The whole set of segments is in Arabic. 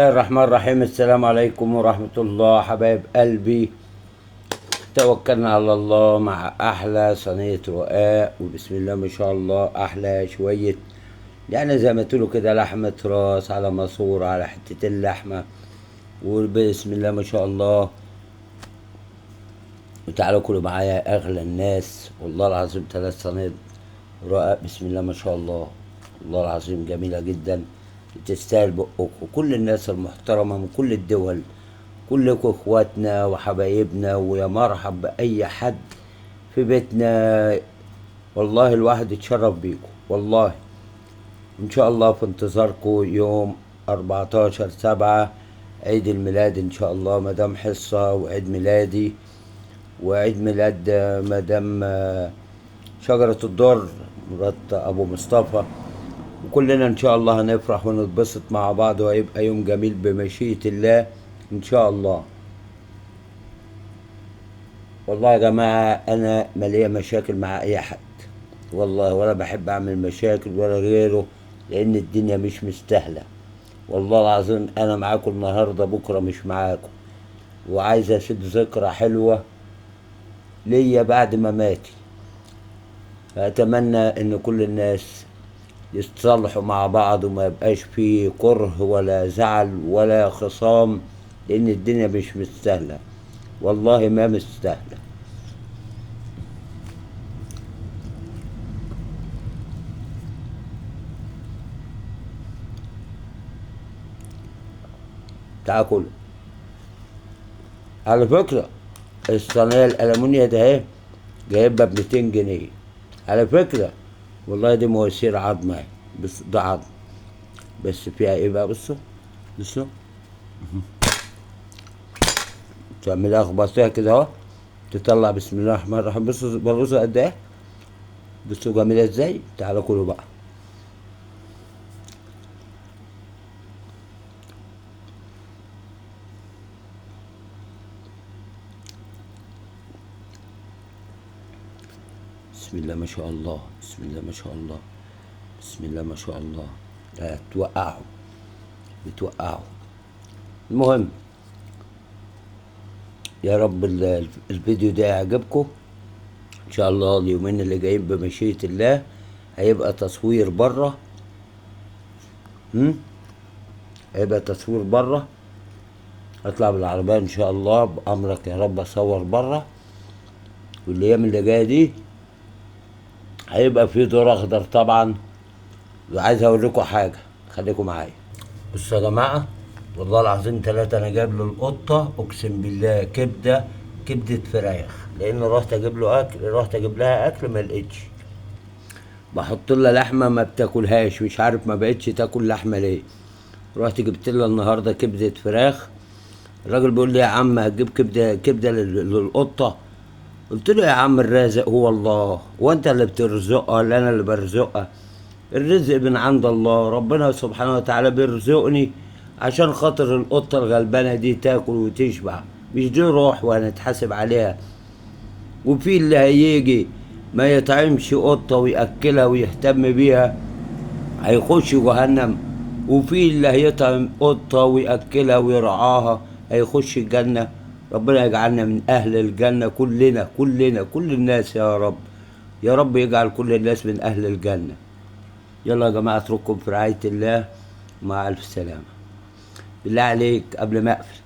الله الرحمن الرحيم. السلام عليكم ورحمة الله حبايب قلبي. توكلنا على الله مع أحلى صينية رقاق، وبسم الله ما شاء الله أحلى شوية، يعني زي ما تقولوا كده لحمة راس على ماسورة على حتة اللحمة، وبسم الله ما شاء الله. وتعالوا كلوا معايا أغلى الناس، والله العظيم 3 صينية رقاق بسم الله ما شاء الله. والله العظيم جميلة جدا، تستاهل بقكم. وكل الناس المحترمة من كل الدول، كلكم اخواتنا وحبايبنا، ويا مرحب بأي حد في بيتنا. والله الواحد يتشرف بيكم والله. ان شاء الله في انتظاركم يوم 14/7 عيد الميلاد ان شاء الله، مدام حصة، وعيد ميلادي، وعيد ميلاد مدام شجرة الدر مرات ابو مصطفى. وكلنا ان شاء الله هنفرح ونتبسط مع بعض، وهيبقى يوم جميل بمشيئة الله ان شاء الله. والله يا جماعة انا مالية مشاكل مع اي حد والله، ولا بحب اعمل مشاكل ولا غيره، لان الدنيا مش مستاهلة. والله العظيم انا معاكم النهاردة، بكرة مش معاكم، وعايز اسيب ذكرى حلوة ليا بعد ما ماتي. فاتمنى ان كل الناس يتصالحوا مع بعض، وما يبقاش فيه كره ولا زعل ولا خصام، لان الدنيا مش مستاهلة، والله ما مستاهلة. تعال كل على فكرة الصينية الألمونيا ده اهي جايبها ب200 جنيه على فكرة. والله دي مواسير عظمة اهي، بس ده عظم، بس فيها ايه بقى؟ بصوا تعملها خبطيها كده اهو، تطلع بسم الله الرحمن الرحيم. بصوا بلوزة قد ايه، بصوا جميلة ازاي. تعالوا كلوا بقى. بسم الله ما شاء الله، بسم الله ما شاء الله، بسم الله ما شاء الله. لا توقعوا، بتوقعوا. المهم يا رب الفيديو ده يعجبكم ان شاء الله. اليومين اللي جايين بمشيئة الله هيبقى تصوير بره، هيبقى تصوير بره. هطلع بالعربية ان شاء الله بأمرك يا رب، اصور بره. والايام اللي جاية دي هيبقى في دور اخضر طبعا. وعايز اوريكم حاجة، خليكم معايا. بصوا يا جماعة، والله العظيم 3 انا جايب له القطة اقسم بالله كبدة فراخ، لان رحت اجيب له اكل، رحت اجيب لها اكل ما لقيتش. بحط لها لحمة ما بتاكلهاش، مش عارف ما بقتش تاكل لحمة ليه. رحت جبت لها النهارده كبدة فراخ. الراجل بيقول لي يا عم هتجيب كبدة للقطة؟ قلت له يا عم الرازق هو الله، وانت اللي بترزقها ولا انا اللي برزقها؟ الرزق من عند الله، ربنا سبحانه وتعالى بيرزقني عشان خاطر القطة الغلبانة دي تاكل وتشبع، مش دي روح وهنتحاسب عليها. وفي اللي هيجي ما يطعمش قطة ويأكلها ويهتم بيها هيخش جهنم، وفي اللي هيطعم قطة ويأكلها ويرعاها هيخش الجنة. ربنا يجعلنا من أهل الجنة كلنا كلنا، كل الناس يا رب، يا رب يجعل كل الناس من أهل الجنة. يلا يا جماعة اترككم في رعاية الله، مع ألف سلامة. بالله عليك قبل ما أقفل،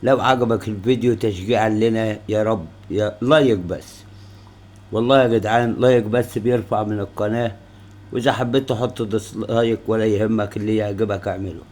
لو عجبك الفيديو تشجيعا لنا يا رب، يا لايك بس، والله يا جدعان لايك بس بيرفع من القناة. وإذا حبيت تحط ديسلايك ولا يهمك، اللي يعجبك اعمله.